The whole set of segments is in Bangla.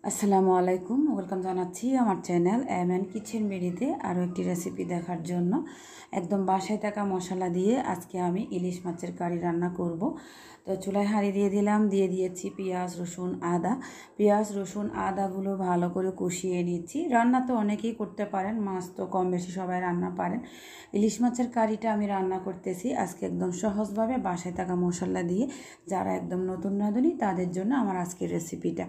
আসসালামু আলাইকুম, ওয়েলকাম জানাচ্ছি আমার চ্যানেল এমএন কিচেন বিডিতে আরও একটি রেসিপি দেখার জন্য। একদম বাসায় থাকা মশলা দিয়ে আজকে আমি ইলিশ মাছের কারি রান্না করব। তো চুলায় হাঁড়ি দিয়ে দিলাম, দিয়ে দিয়েছি পেঁয়াজ রসুন আদা। পেঁয়াজ রসুন আদাগুলো ভালো করে কষিয়ে নিচ্ছি। রান্না তো অনেকেই করতে পারেন, মাছ তো কম বেশি সবাই রান্না পারেন। ইলিশ মাছের কারিটা আমি রান্না করতেছি আজকে একদম সহজভাবে বাসায় থাকা মশলা দিয়ে। যারা একদম নতুন রাঁধুনি তাদের জন্য আমার আজকের রেসিপিটা।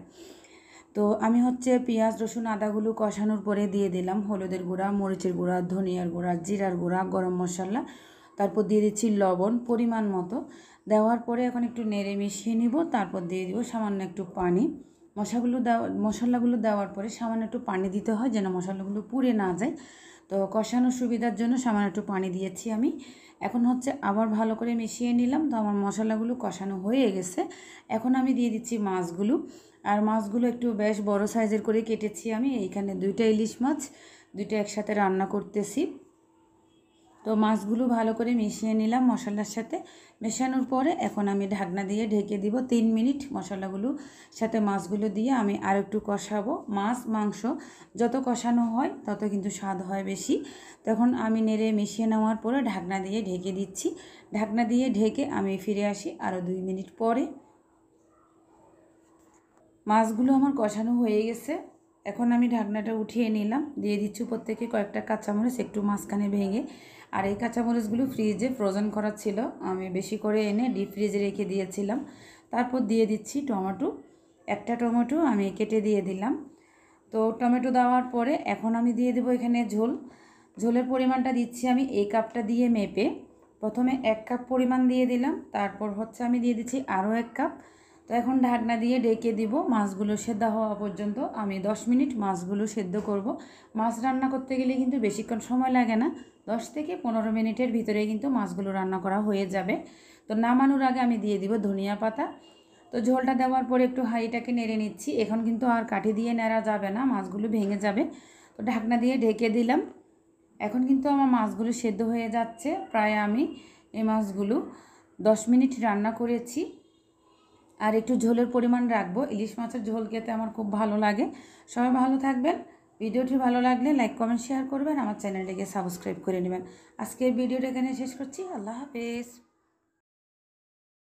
তো আমি পেঁয়াজ রসুন আদাগুলো কষানোর পরে দিয়ে দিলাম হলুদের গুঁড়া, মরিচের গুঁড়া, ধনিয়ার গুঁড়া, জিরার গুঁড়া, গরম মশলা, তারপর দিয়ে দিচ্ছি লবণ পরিমাণ মতো। দেওয়ার পরে এখন একটু নেড়ে মিশিয়ে নিব, তারপর দিয়ে দিব সামান্য একটু পানি। মশলাগুলো দেওয়ার পরে সামান্য একটু পানি দিতে হয় যেন মশলাগুলো পুড়ে না যায়। তো কষানোর সুবিধার জন্য সামান্য একটু পানি দিয়েছি আমি। এখন আবার ভালো করে মিশিয়ে নিলাম। তো আমার মশলাগুলো কষানো হয়ে গেছে। এখন আমি দিয়ে দিচ্ছি মাছগুলো। আর মাছগুলো একটু বেশ বড় সাইজের করে কেটেছি আমি। এইখানে 2টা ইলিশ মাছ, 2টা একসাথে রান্না করতেছি। তো মাছগুলো ভালো করে মিশিয়ে নিলাম মশলার সাথে। মেশানোর পরে এখন আমি ঢাকনা দিয়ে ঢেকে দিব 3 মিনিট। মশলাগুলো সাথে মাছগুলো দিয়ে আমি আর একটু কষাবো। মাছ মাংস যত কষানো হয় তত কিন্তু স্বাদ হয় বেশি। তখন আমি নেড়ে মিশিয়ে নেওয়ার পরে ঢাকনা দিয়ে ঢেকে দিচ্ছি। ঢাকনা দিয়ে ঢেকে আমি ফিরে আসি আরও 2 মিনিট পরে। মাছগুলো আমার কষানো হয়ে গেছে। এখন আমি ঢাকনাটা উঠিয়ে নিলাম, দিয়ে দিচ্ছি উপর থেকে কয়েকটা কাঁচামরিচ একটু মাঝখানে ভেঙে। আর এই কাঁচামরিচগুলো ফ্রিজে ফ্রোজেন করা ছিল, আমি বেশি করে এনে ডিপ ফ্রিজে রেখে দিয়েছিলাম। তারপর দিয়ে দিচ্ছি টমেটো, একটা টমেটো আমি কেটে দিয়ে দিলাম। তো টমেটো দেওয়ার পরে এখন আমি দিয়ে দেবো এখানে ঝোল। ঝোলের পরিমাণটা দিচ্ছি আমি এই কাপটা দিয়ে মেপে। প্রথমে 1 কাপ পরিমাণ দিয়ে দিলাম, তারপর আমি দিয়ে দিচ্ছি আরও 1 কাপ। তো এখন ঢাকনা দিয়ে ঢেকে দিব মাছগুলো সেদ্ধ হওয়া পর্যন্ত। আমি 10 মিনিট মাছগুলো সেদ্ধ করব। মাছ রান্না করতে গেলে কিন্তু বেশিক্ষণ সময় লাগে না, 10 থেকে 15 মিনিটের ভিতরে কিন্তু মাছগুলো রান্না করা হয়ে যাবে। তো নামানোর আগে আমি দিয়ে দিব ধনিয়া পাতা। তো ঝোলটা দেওয়ার পরে একটু হাঁড়িটাকে নেড়ে নিচ্ছি। এখন কিন্তু আর কাঠি দিয়ে নেড়া যাবে না, মাছগুলো ভেঙে যাবে। তো ঢাকনা দিয়ে ঢেকে দিলাম। এখন কিন্তু আমার মাছগুলো সেদ্ধ হয়ে যাচ্ছে। প্রায় আমি এই মাছগুলো 10 মিনিট রান্না করেছি। আর একটু ঝোলের পরিমাণ রাখবো, ইলিশ মাছের ঝোল খেতে আমার খুব ভালো লাগে। সবাই ভালো থাকবেন। ভিডিওটি ভালো লাগলে লাইক কমেন্ট শেয়ার করবেন, আমার চ্যানেলটিকে সাবস্ক্রাইব করে নেবেন। আজকের ভিডিওটা এখানে শেষ করছি। আল্লাহ হাফেজ।